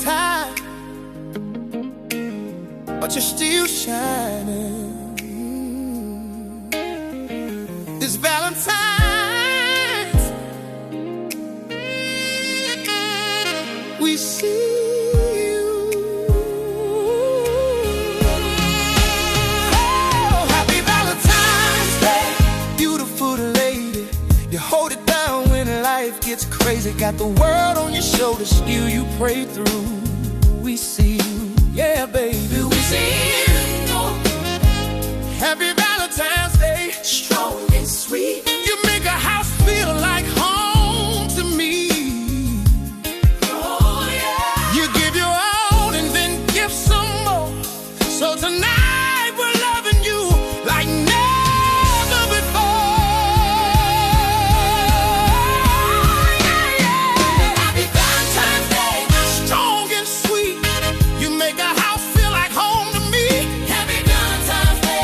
time, but you're still shining. This Valentine's, we see you. Oh, happy Valentine's Day, beautiful lady. You hold it down when life gets crazy. Got the world on your shoulders, still you pray through. We see you, yeah, baby, we see you. Happy Valentine's Day, strong and sweet. You make a house feel like home to me. Oh yeah. You give your all and then give some more. So tonight we're loving you like never before. Yeah, yeah. Happy Valentine's Day, strong and sweet. You make a house feel like home to me. Happy Valentine's Day.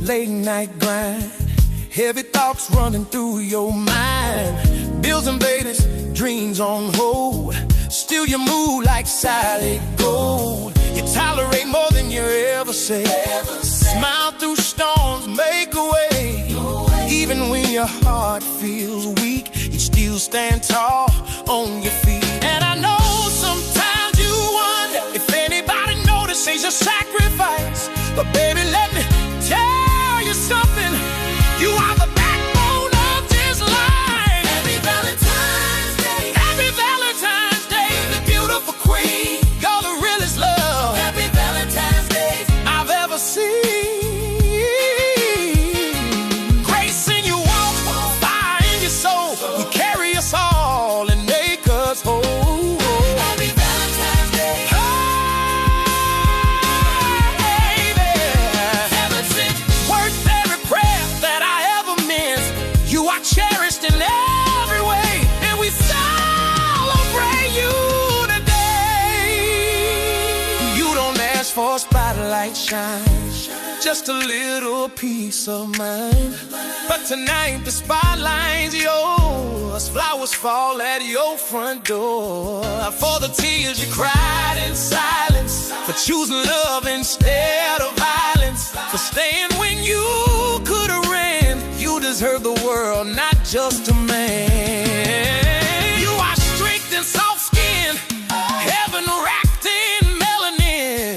Late night grind, heavy thoughts running through your mind. Bills invaders, dreams on hold. Still you move like solid gold. You tolerate more than you ever say. Smile through storms, make a way. Even when your heart feels weak, you still stand tall on your feet. And I know sometimes you wonder if anybody notices your sacrifice. But baby, let me tell you something, you are the backbone of this life. Happy Valentine's Day, happy Valentine's Day, the beautiful queen, you're the realest love. Happy Valentine's Day I've ever seen. Grace in your walk, fire in your soul, you carry us all and make us whole. Happy Valentine's Day. Cherished in every way, and we celebrate you today. You don't ask for a spotlight shine, just a little peace of mind. But tonight the spotlight's yours. Flowers fall at your front door. For the tears you cried in silence, for choosing love instead of violence, for staying when you could have ran. You deserve the world, not just a man. You are strength and soft skin, heaven wrapped in melanin.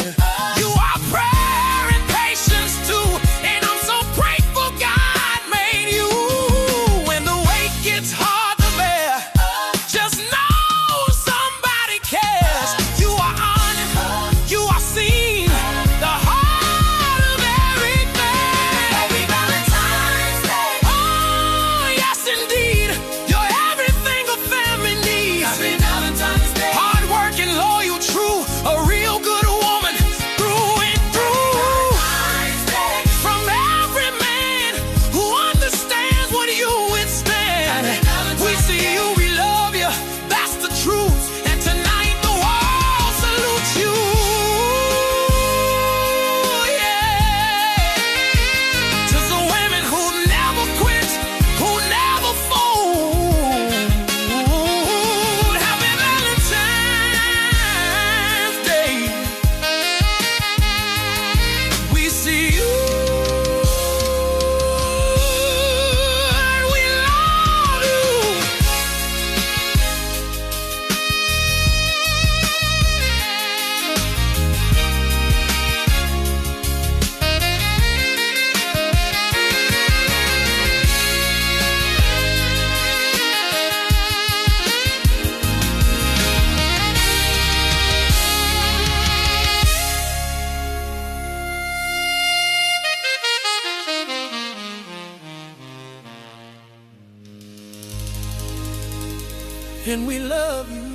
You are prayer and patience too, and I'm so grateful God made you. When the weight gets hard to bear, just know somebody cares. You are honored, you are seen, the heart of everything. Happy Valentine's Day. Oh yes indeed, you're everything a family needs. Happy Valentine's Day. Hard working, loyal, true, a real good woman through and through. Valentine's Day. From every man who understands what you withstand. We see you, we love you, that's the truth. And tonight the world salutes you. Yeah. To the women who never quit, who never fold. Happy Valentine's Day. We see you, and we love you. And we love you.